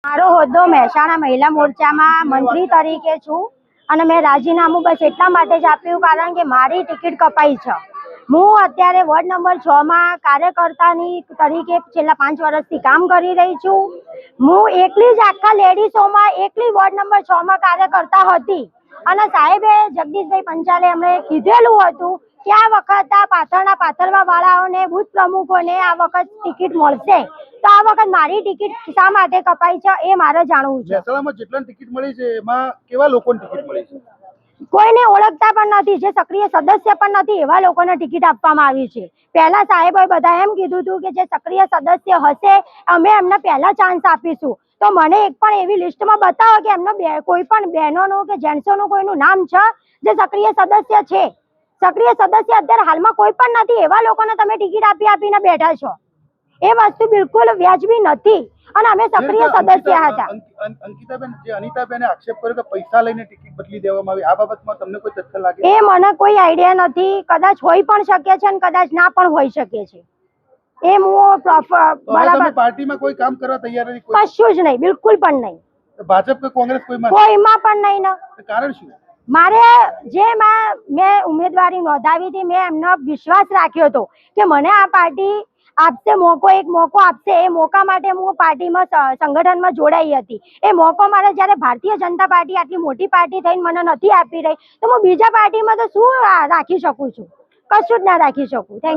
મારો હોદ્દો મહેસાણા મહિલા મોરચામાં મંત્રી તરીકે છું અને મેં રાજીનામું બસ એટલા માટે જ આપ્યું કારણ કે મારી ટિકિટ કપાઈ છે। હું અત્યારે વોર્ડ નંબર 6 માં કાર્યકર્તાની તરીકે છેલ્લા 5 વર્ષથી કામ કરી રહી છું। હું એકલી જ આખા લેડીઝોમાં એકલી વોર્ડ નંબર 6 માં કાર્યકર્તા હતી અને સાહેબે જગદીશભાઈ પંચાલે એમણે કીધેલું હતું કે આ વખત આ પાથરના પાથરવા વાળાઓને બૂથ પ્રમુખોને આ વખત ટિકિટ મળશે, તો આ વખત મારી ટિકિટ શા માટે કપાઈ છે એ મારે જાણવું છે। મહેસાણામાં જેટલા ટિકિટ મળી છે એમાં કેવા લોકોને ટિકિટ મળી છે? કોઈને ઓળખતા પણ નથી, જે સક્રિય સદસ્ય પણ નથી એવા લોકોને ટિકિટ આપવામાં આવી છે। પહેલા સાહેબોએ બધા એમ કીધું હતું કે જે સક્રિય સદસ્ય હશે અમે એમને પહેલા ચાન્સ આપીશું, તો મને એક પણ એવી લિસ્ટમાં બતાવો કે એમનો કોઈ પણ બહેનોનું કે જેન્ટ્સોનું કોઈનું નામ છે જે સક્રિય સદસ્ય છે। સક્રિય સદસ્ય અત્યારે હાલમાં કોઈ પણ નથી, એવા લોકોને તમે ટિકિટ આપીને બેઠા છો, એ વસ્તુ બિલકુલ વ્યાજબી નથી અને અમે સક્રિય સદસ્ય હતા। અંકિતાબેન, જે અનિતાબેને આક્ષેપ કર્યો કે પૈસા લઈને ટિકિટ બદલી દેવામાં આવી, આ બાબતમાં તમને કોઈ તથ્ય લાગે? એ મને કોઈ આઈડિયા નથી, કદાચ હોઈ પણ શકે છે અને કદાચ ના પણ હોઈ શકે છે। એ હું બરાબર પાર્ટીમાં કોઈ કામ કરવા તૈયાર નથી? કશું જ નહીં, બિલકુલ પણ નહીં। ભાજપ કે કોંગ્રેસ કોઈમાં પણ નહીં ને। કારણ શું? મારે મેં ઉમેદવારી નોંધાવી હતી, મેં એમનો વિશ્વાસ રાખ્યો હતો કે મને આ પાર્ટી આપશે, એક મોકો આપશે। એ મોકા માટે હું પાર્ટીમાં સંગઠનમાં જોડાઈ હતી। એ મોકો મારે જ્યારે ભારતીય જનતા પાર્ટી આટલી મોટી પાર્ટી થઈને મને નથી આપી રહી, તો હું બીજા પાર્ટીમાં તો શું રાખી શકું છું? કશું જ ના રાખી શકું। Thank you.